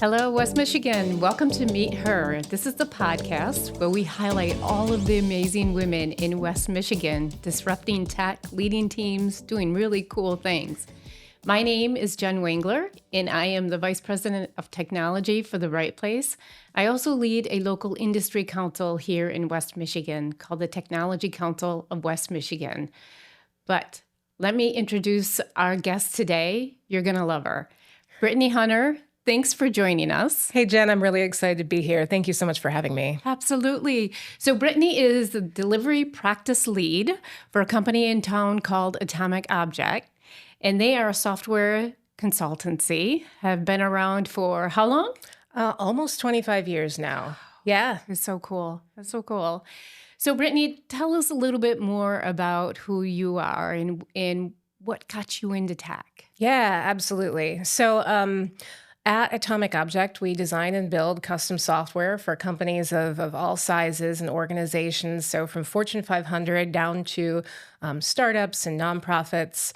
Hello, West Michigan. Welcome to Meet Her. This is the podcast where we highlight all of the amazing women in West Michigan, disrupting tech, leading teams, doing really cool things. My name is Jen Wangler, and I am the Vice President of Technology for The Right Place. I also lead a local industry council here in West Michigan called the Technology Council of West Michigan. But let me introduce our guest today. You're going to love her. Brittany Hunter, thanks for joining us. Hey, Jen, I'm really excited to be here. Thank you so much for having me. Absolutely. So Brittany is the delivery practice lead for a company in town called Atomic Object, and they are a software consultancy, have been around for how long? Almost 25 years now. Yeah. It's so cool. That's so cool. So Brittany, tell us a little bit more about who you are and what got you into tech. Yeah, absolutely. So at Atomic Object, we design and build custom software for companies of all sizes and organizations. So from Fortune 500 down to startups and nonprofits.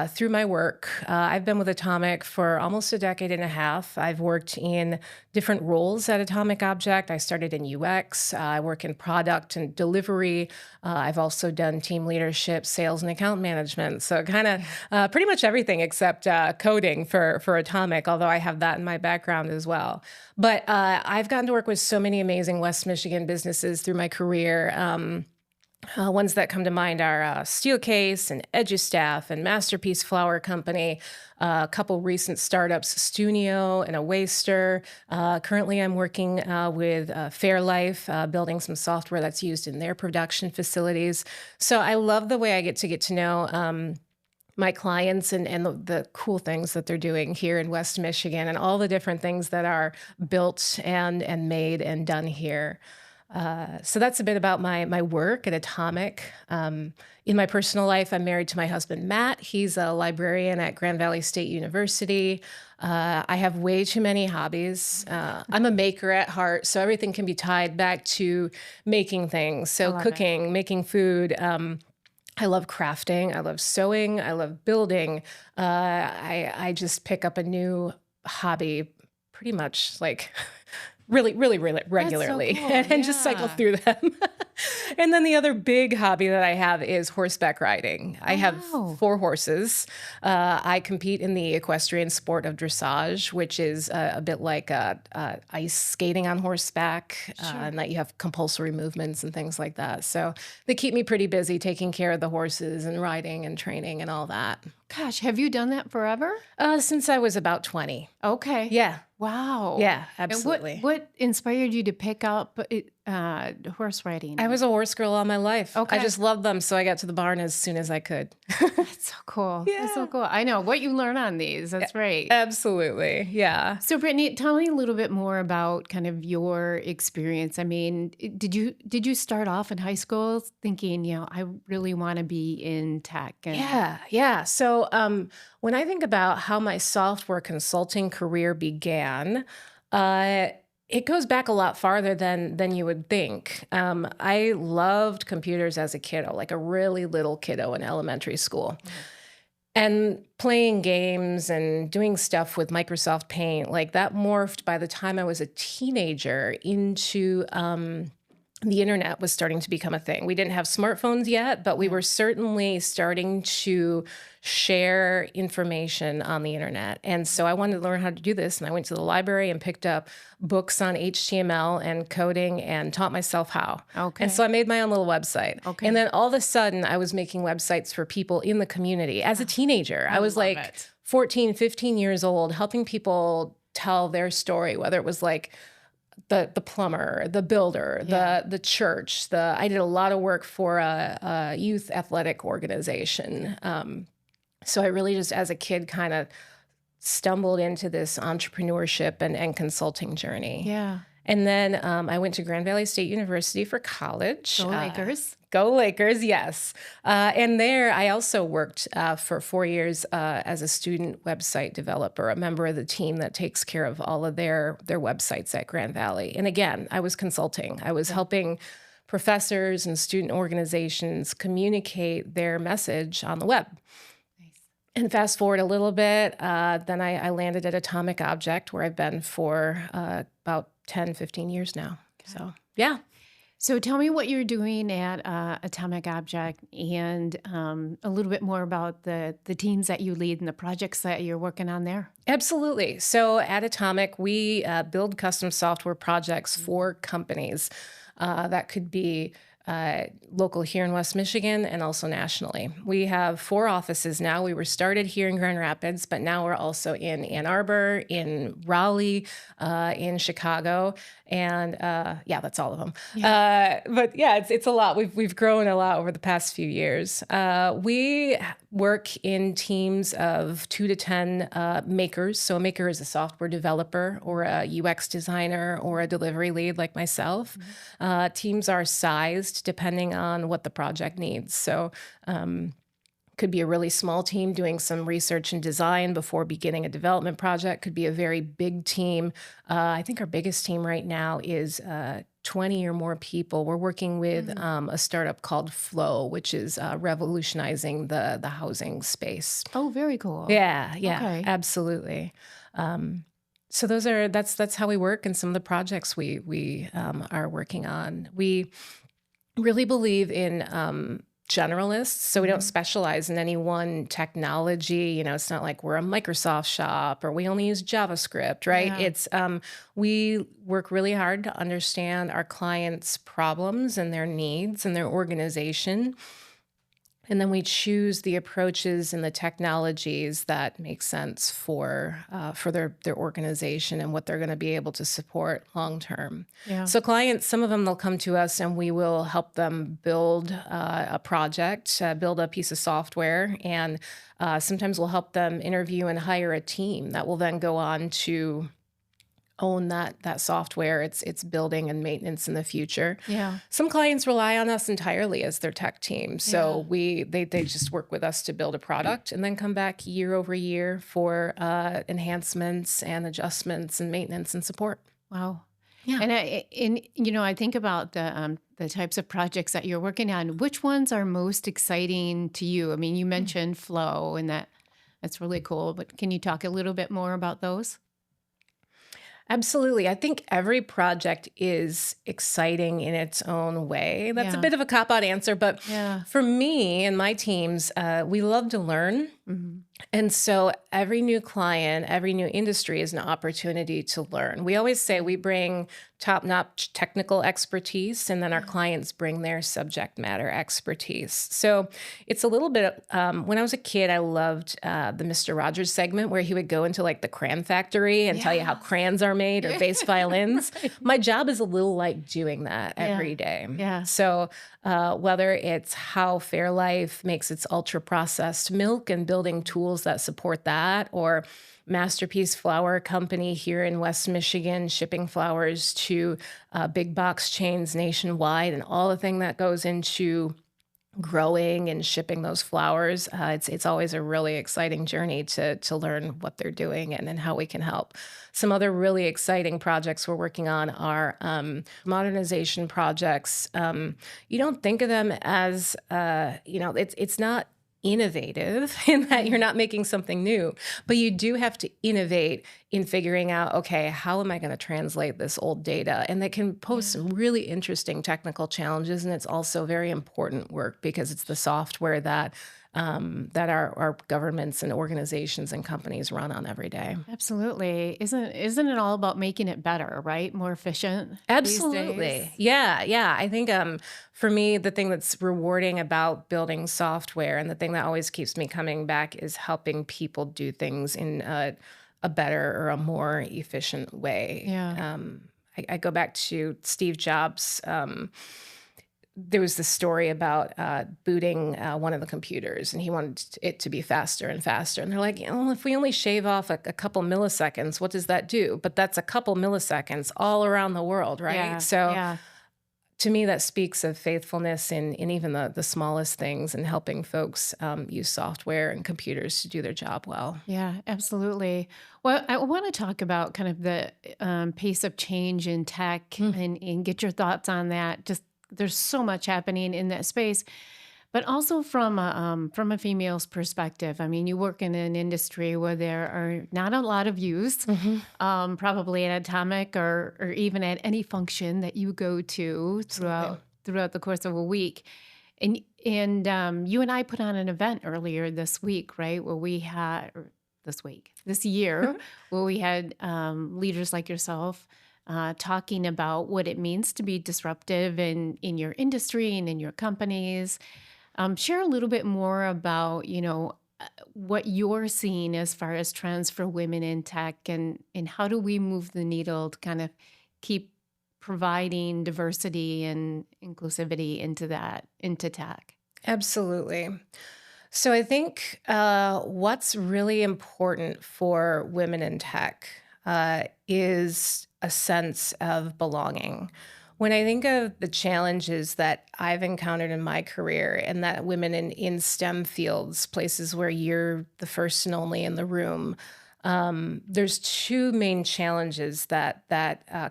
Through my work, I've been with Atomic for almost a decade and a half. I've worked in different roles at Atomic Object. I started in UX. I work in product and delivery. I've also done team leadership, sales, and account management. So kind of pretty much everything except coding for Atomic, although I have that in my background as well. But I've gotten to work with so many amazing West Michigan businesses through my career. Ones that come to mind are Steelcase and EduStaff and Masterpiece Flower Company, a couple recent startups, Stunio and a Waster. Currently, I'm working with Fairlife, building some software that's used in their production facilities. So I love the way I get to know my clients and the cool things that they're doing here in West Michigan and all the different things that are built and made and done here. So that's a bit about my work at Atomic. In my personal life, I'm married to my husband, Matt. He's a librarian at Grand Valley State University. I have way too many hobbies. I'm a maker at heart, so everything can be tied back to making things. So cooking, making food. I love crafting. I love sewing. I love building. I just pick up a new hobby pretty much like really regularly. That's so cool. and just cycle through them. And then the other big hobby that I have is horseback riding. I have 4 horses. I compete in the equestrian sport of dressage, which is a bit like ice skating on horseback, and that you have compulsory movements and things like that. So they keep me pretty busy taking care of the horses and riding and training and all that. Gosh, have you done that forever? Since I was about 20. Okay. Yeah. Wow. Yeah, absolutely. And what inspired you to pick up horse riding? I was a horse girl all my life. Okay. I just loved them, so I got to the barn as soon as I could. That's so cool. Yeah. That's so cool. I know what you learn on these. That's great. Absolutely. Yeah. So Brittany, tell me a little bit more about kind of your experience. I mean, did you start off in high school thinking, I really want to be in tech? Yeah. So when I think about how my software consulting career began, it goes back a lot farther than you would think. I loved computers as a kiddo, like a really little kiddo in elementary school. And playing games and doing stuff with Microsoft Paint, like that morphed by the time I was a teenager into the internet was starting to become a thing. We didn't have smartphones yet, but we were certainly starting to share information on the internet. And so I wanted to learn how to do this. And I went to the library and picked up books on HTML and coding and taught myself how. Okay. And so I made my own little website. Okay. And then all of a sudden I was making websites for people in the community as a teenager. I was like 14, 15 years old, helping people tell their story, whether it was like the plumber, the builder, the church. I did a lot of work for a youth athletic organization. So I really just, as a kid, kind of stumbled into this entrepreneurship and consulting journey. Yeah. And then I went to Grand Valley State University for college. Go Lakers. Go Lakers, yes. And there I also worked for 4 years as a student website developer, a member of the team that takes care of all of their websites at Grand Valley. And again, I was consulting. I was helping professors and student organizations communicate their message on the web. And fast forward a little bit, then I landed at Atomic Object, where I've been for about 10, 15 years now. So, yeah. So tell me what you're doing at Atomic Object and a little bit more about the teams that you lead and the projects that you're working on there. Absolutely. So at Atomic, we build custom software projects for companies that could be local here in West Michigan and also nationally. We have 4 offices now. We were started here in Grand Rapids, but now we're also in Ann Arbor, in Raleigh, in Chicago, and yeah, that's all of them. But yeah, it's a lot. We've grown a lot over the past few years. We work in teams of 2 to 10 makers. So a maker is a software developer or a UX designer or a delivery lead like myself. Teams are sized depending on what the project needs. So could be a really small team doing some research and design before beginning a development project. Could be a very big team. I think our biggest team right now is 20 or more people. We're working with a startup called Flow, which is revolutionizing the housing space. Oh, very cool. Yeah, Okay. absolutely. So that's how we work, and some of the projects we are working on. We really believe in generalists, so we don't specialize in any one technology. You know, it's not like we're a Microsoft shop or we only use JavaScript, right? Yeah. It's we work really hard to understand our clients' problems and their needs and their organization. And then we choose the approaches and the technologies that make sense for their organization and what they're going to be able to support long term. Yeah. So clients, some of them, they'll come to us and we will help them build a project, build a piece of software, and sometimes we'll help them interview and hire a team that will then go on to own that software, its building and maintenance in the future. Yeah. Some clients rely on us entirely as their tech team. So they just work with us to build a product and then come back year over year for enhancements and adjustments and maintenance and support. Wow. Yeah. And I think about the types of projects that you're working on. Which ones are most exciting to you? I mean, you mentioned Flow, and that's really cool. But can you talk a little bit more about those? Absolutely. I think every project is exciting in its own way. That's a Yeah. bit of a cop-out answer, but Yeah. for me and my teams, we love to learn. And so every new client, every new industry is an opportunity to learn. We always say we bring top-notch technical expertise, and then our clients bring their subject matter expertise. So it's a little bit, when I was a kid, I loved the Mr. Rogers segment where he would go into like the crayon factory and tell you how crayons are made or bass violins. My job is a little like doing that every day. Yeah. So whether it's how Fairlife makes its ultra-processed milk and building tools that support that, or Masterpiece Flower Company here in West Michigan shipping flowers to big box chains nationwide, and all the thing that goes into growing and shipping those flowers. It's always a really exciting journey to learn what they're doing and how we can help. Some other really exciting projects we're working on are modernization projects. You don't think of them as it's not innovative in that you're not making something new, but you do have to innovate in figuring out, okay, how am I going to translate this old data? And that can pose some really interesting technical challenges. And it's also very important work because it's the software that our governments and organizations and companies run on every day. Absolutely. Isn't it all about making it better, right? More efficient these Absolutely. days? Yeah. I think for me, the thing that's rewarding about building software and the thing that always keeps me coming back is helping people do things in a better or a more efficient way. Yeah. I go back to Steve Jobs. There was this story about booting one of the computers, and he wanted it to be faster and faster. And they're like, if we only shave off a couple milliseconds, what does that do? But that's a couple milliseconds all around the world, right? Yeah. So Yeah. to me, that speaks of faithfulness in even the smallest things and helping folks use software and computers to do their job well. Yeah, absolutely. Well, I want to talk about kind of the pace of change in tech and get your thoughts on that. Just there's so much happening in that space. But also from a female's perspective. I mean, you work in an industry where there are not a lot of youth, Hmm. probably at Atomic or even at any function that you go to Absolutely. throughout the course of a week. You and I put on an event earlier this week, right? Where we had or this year, where we had leaders like yourself talking about what it means to be disruptive in your industry and in your companies. Share a little bit more about, what you're seeing as far as trends for women in tech and how do we move the needle to kind of keep providing diversity and inclusivity into tech. Absolutely. So I think what's really important for women in tech is a sense of belonging. When I think of the challenges that I've encountered in my career and that women in STEM fields, places where you're the first and only in the room, there's two main challenges that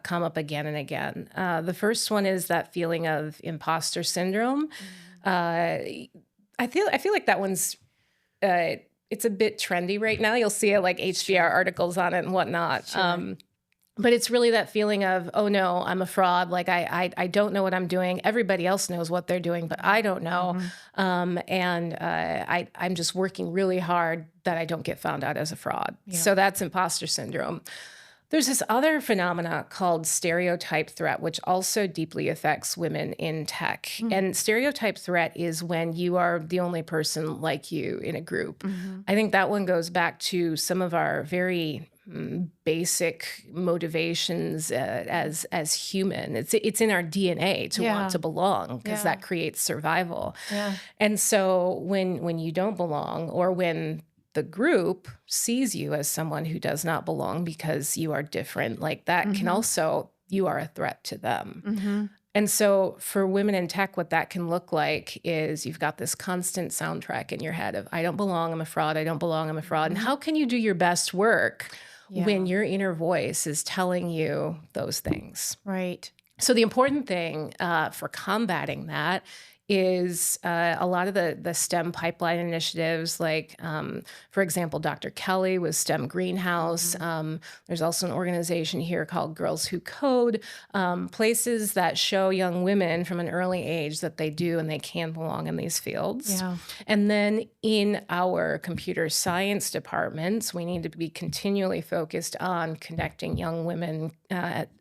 come up again and again. The first one is that feeling of imposter syndrome. Uh, I feel like that one's it's a bit trendy right now. You'll see it like HBR articles on it and whatnot. Sure. But it's really that feeling of, oh no, I'm a fraud. Like I don't know what I'm doing. Everybody else knows what they're doing, but I don't know. Mhm. I'm just working really hard that I don't get found out as a fraud. Yeah. So that's imposter syndrome. There's this other phenomena called stereotype threat, which also deeply affects women in tech. And stereotype threat is when you are the only person like you in a group. Mm-hmm. I think that one goes back to some of our very basic motivations as human. It's in our DNA to Yeah. want to belong because Yeah. that creates survival. Yeah. And so when you don't belong, or when the group sees you as someone who does not belong because you are different, like that can also, you are a threat to them. Mm-hmm. And so for women in tech, what that can look like is you've got this constant soundtrack in your head of, I don't belong, I'm a fraud, I don't belong, I'm a fraud. And how can you do your best work when your inner voice is telling you those things? Right. So the important thing for combating that is a lot of the STEM pipeline initiatives, like, for example, Dr. Kelly with STEM Greenhouse. There's also an organization here called Girls Who Code, places that show young women from an early age that they do and they can belong in these fields. Yeah. And then in our computer science departments, we need to be continually focused on connecting young women,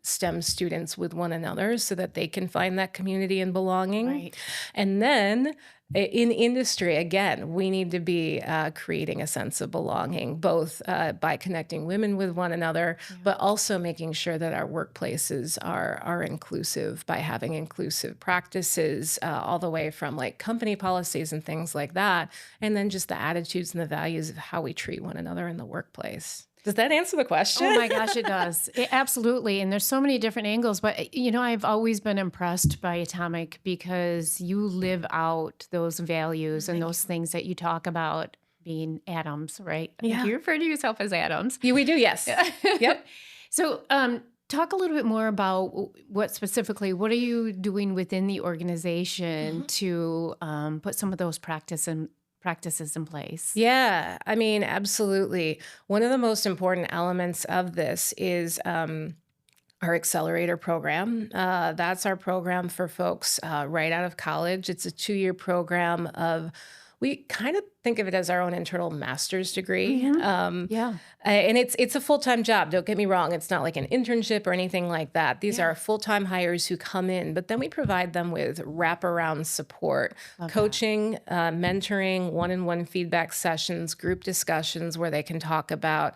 STEM students, with one another so that they can find that community and belonging. Right. And then in industry, again, we need to be creating a sense of belonging, both by connecting women with one another, but also making sure that our workplaces are inclusive by having inclusive practices, all the way from like company policies and things like that, and then just the attitudes and the values of how we treat one another in the workplace. Does that answer the question? Oh my gosh, it does. Absolutely. And there's so many different angles. But, I've always been impressed by Atomic because you live out those values and those things that you talk about being atoms, right? I think Yeah. you refer to yourself as atoms. Yeah, we do, yes. Yep. So, talk a little bit more about what are you doing within the organization to put some of those practices in place? Yeah, I mean, absolutely. One of the most important elements of this is our Accelerator program. That's our program for folks right out of college. It's a 2-year program we kind of think of it as our own internal master's degree. Yeah. And it's a full-time job. Don't get me wrong. It's not like an internship or anything like that. These are full-time hires who come in, but then we provide them with wraparound support, coaching, mentoring, one-on-one feedback sessions, group discussions where they can talk about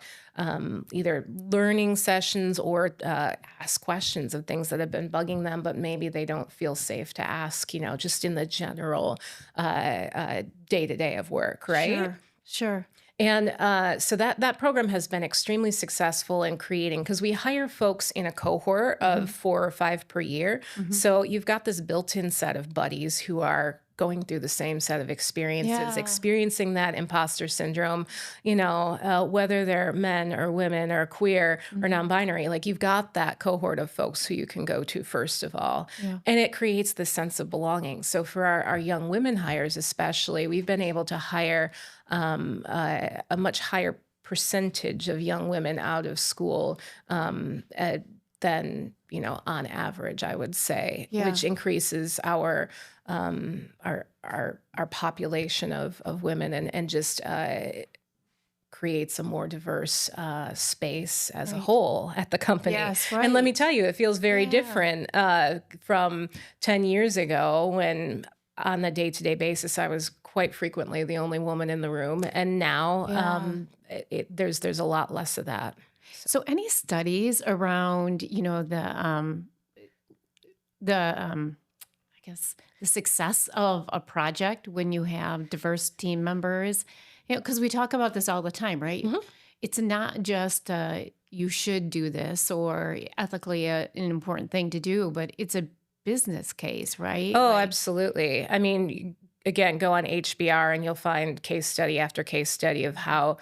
either learning sessions or ask questions of things that have been bugging them, but maybe they don't feel safe to ask, just in the general day-to-day of work, right? Sure. And so that program has been extremely successful in creating, because we hire folks in a cohort of 4 or 5 per year. So you've got this built-in set of buddies who are going through the same set of experiences, Yeah. experiencing that imposter syndrome, whether they're men or women or queer or non-binary, like you've got that cohort of folks who you can go to first of all. Yeah. And it creates this sense of belonging. So for our young women hires especially, we've been able to hire a much higher percentage of young women out of school than on average, I would say, Yeah. which increases our population of women and just creates a more diverse space as a whole at the company. Yes, And let me right. tell you, it feels very Yeah. different from 10 years ago when on a day-to-day basis, I was quite frequently the only woman in the room. And now Yeah. there's a lot less of that. So any studies around, I guess the success of a project when you have diverse team members? Because we talk about this all the time, right? Mhm. It's not just you should do this or ethically an important thing to do, but it's a business case, right? Oh, Like, absolutely. I mean, again, go on HBR and you'll find case study after case study of how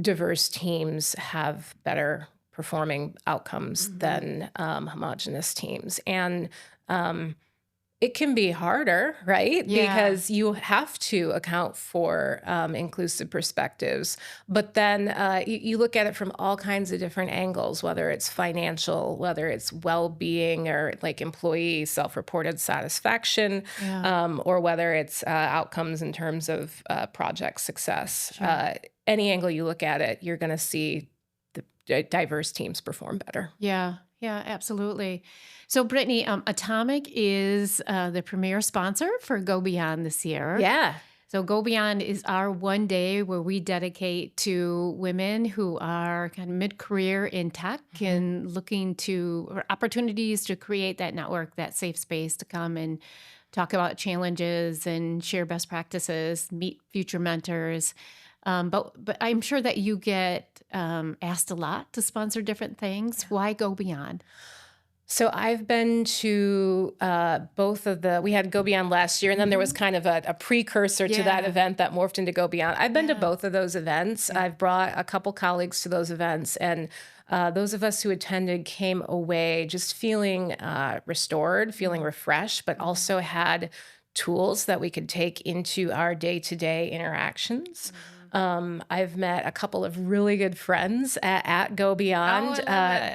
diverse teams have better performing outcomes than homogenous teams. And it can be harder, right? yeah, Because you have to account for inclusive perspectives. But then you look at it from all kinds of different angles, whether it's financial, whether it's well-being or like employee self-reported satisfaction, yeah, or whether it's outcomes in terms of project success. Sure. Any angle you look at it, you're going to see the diverse teams perform better. Yeah, yeah, absolutely. So, Brittany, Atomic is the premier sponsor for Go Beyond this year. Yeah. So, Go Beyond is our one day where we dedicate to women who are kind of mid-career in tech and looking to or opportunities to create that network, that safe space to come and talk about challenges and share best practices, meet future mentors. But I'm sure that you get asked a lot to sponsor different things. Why Go Beyond? So I've been to both of we had Go Beyond last year, and then there was kind of a precursor to that Yeah. event that morphed into Go Beyond. I've been to Yeah. both of those events. I've brought a couple colleagues to those events, and those of us who attended came away just feeling restored, feeling refreshed, but also had tools that we could take into our day-to-day interactions. I've met a couple of really good friends at Go Beyond love it.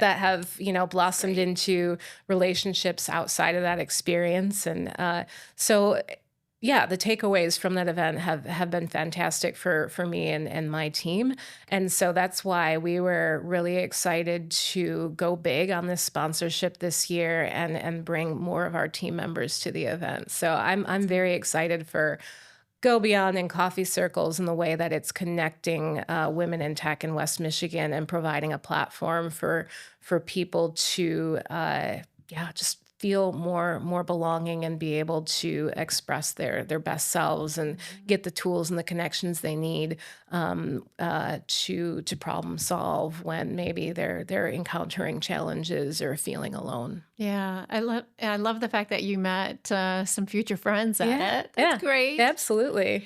that have, blossomed into relationships outside of that experience. And so, yeah, the takeaways from that event have been fantastic for me and my team. And so that's why we were really excited to go big on this sponsorship this year and bring more of our team members to the event. So I'm very excited for Go Beyond in coffee circles in the way that it's connecting women in tech in West Michigan and providing a platform for people to just feel more belonging and be able to express their best selves and get the tools and the connections they need to problem solve when maybe they're encountering challenges or feeling alone. Yeah, I love the fact that you met some future friends at it. That's Yeah, great. absolutely.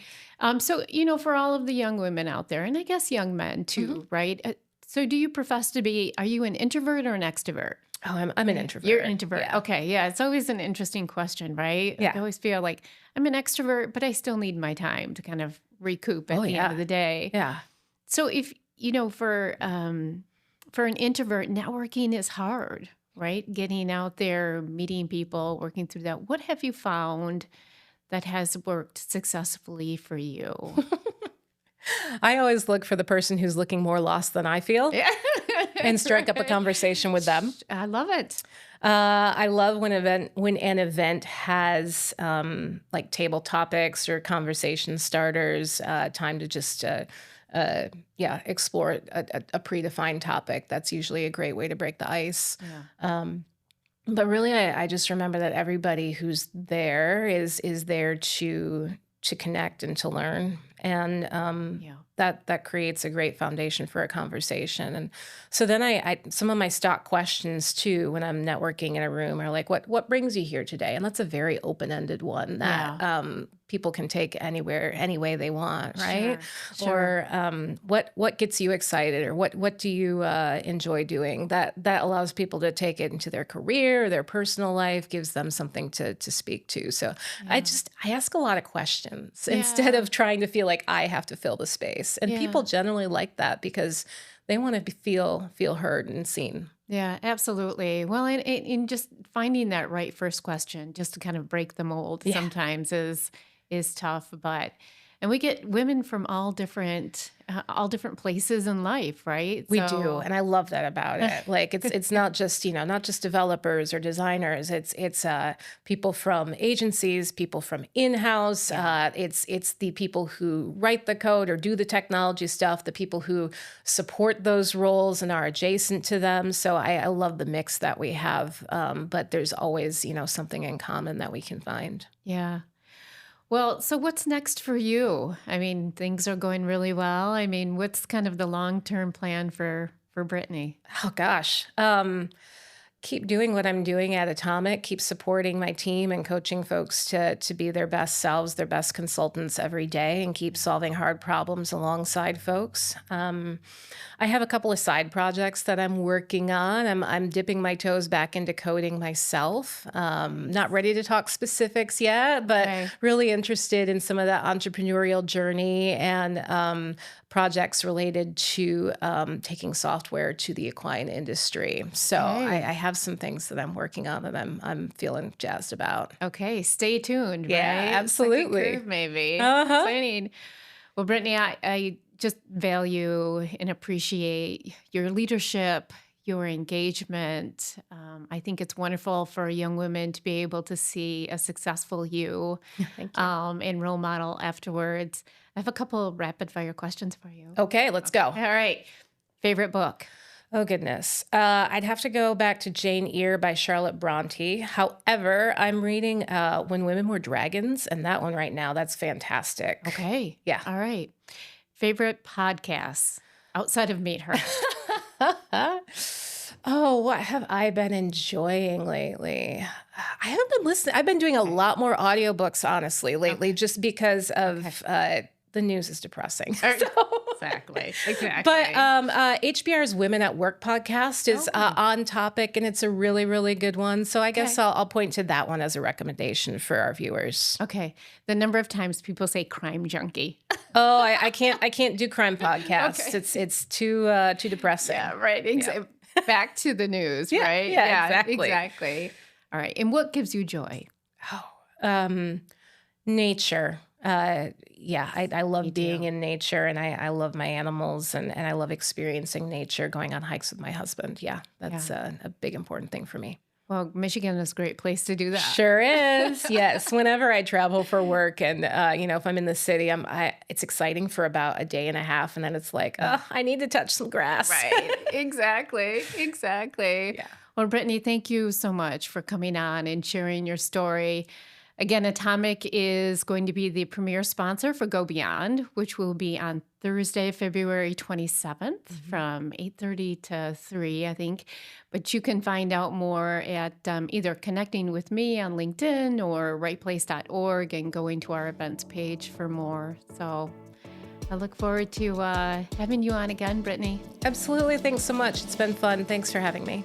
So, for all of the young women out there, and I guess young men too, right? So do you profess to be, are you an introvert or an extrovert? Oh, I'm an introvert. You're an introvert. Yeah. Okay. Yeah. It's always an interesting question, right? Yeah. I always feel like I'm an extrovert, but I still need my time to kind of recoup at the end of the day. Yeah. So if, for an introvert, networking is hard, right? Getting out there, meeting people, working through that. What have you found that has worked successfully for you? I always look for the person who's looking more lost than I feel and strike up a conversation with them. I love it. I love when an event has like table topics or conversation starters, time to just explore a predefined topic. That's usually a great way to break the ice. Yeah. But really, I just remember that everybody who's there is there to connect and to learn. And that creates a great foundation for a conversation. And so then I some of my stock questions too when I'm networking in a room are like, what brings you here today? And that's a very open-ended one that people can take anywhere, any way they want, right? Sure. Or what gets you excited, or what do you enjoy doing? That allows people to take it into their career, their personal life, gives them something to speak to. So I ask a lot of questions instead of trying to feel like I have to fill the space. And people generally like that because they want to feel heard and seen. Yeah, absolutely. Well, in just finding that right first question, just to kind of break the mold, sometimes is tough. And we get women from all different places in life, right? We do, and I love that about it. Like it's not just not just developers or designers. It's people from agencies, people from in-house. It's the people who write the code or do the technology stuff, the people who support those roles and are adjacent to them. So I love the mix that we have. But there's always something in common that we can find. Yeah. Well, so what's next for you? I mean, things are going really well. I mean, what's kind of the long-term plan for Brittany? Oh gosh. Keep doing what I'm doing at Atomic, keep supporting my team and coaching folks to be their best selves, their best consultants every day, and keep solving hard problems alongside folks. I have a couple of side projects that I'm working on. I'm dipping my toes back into coding myself. Not ready to talk specifics yet, but really interested in some of that entrepreneurial journey and projects related to taking software to the equine industry. So I have some things that I'm working on that I'm feeling jazzed about. Okay, stay tuned. Yeah, right? absolutely. Second curve, maybe. Exciting. Well, Brittany, I just value and appreciate your leadership, your engagement. I think it's wonderful for young women to be able to see a successful you, Thank you. and role model afterwards. I have a couple of rapid fire questions for you. Okay, let's go. All right. Favorite book? Oh, goodness. I'd have to go back to Jane Eyre by Charlotte Bronte. However, I'm reading When Women Were Dragons, and that one right now, that's fantastic. Okay. Yeah. All right. Favorite podcasts outside of Meet Her? Oh, what have I been enjoying lately? I haven't been listening. I've been doing a lot more audiobooks, honestly, lately, just because of the news is depressing. Exactly. But HBR's Women at Work podcast is on topic, and it's a really, really good one. So I guess I'll point to that one as a recommendation for our viewers. Okay. The number of times people say crime junkie. Oh, I can't do crime podcasts. It's too depressing. Yeah, right. Back to the news, right? Yeah, exactly. Exactly. All right. And what gives you joy? Nature. I love being in nature, and I love my animals, and I love experiencing nature, going on hikes with my husband. Yeah, that's a big, important thing for me. Well, Michigan is a great place to do that. Sure is. Yes. Whenever I travel for work and, if I'm in the city, it's exciting for about a day and a half. And then it's like, I need to touch some grass. Right. Exactly. Yeah. Well, Brittany, thank you so much for coming on and sharing your story. Again, Atomic is going to be the premier sponsor for Go Beyond, which will be on Thursday, February 27th from 8:30 to 3, I think. But you can find out more at either connecting with me on LinkedIn or rightplace.org and going to our events page for more. So I look forward to having you on again, Brittany. Absolutely. Thanks so much. It's been fun. Thanks for having me.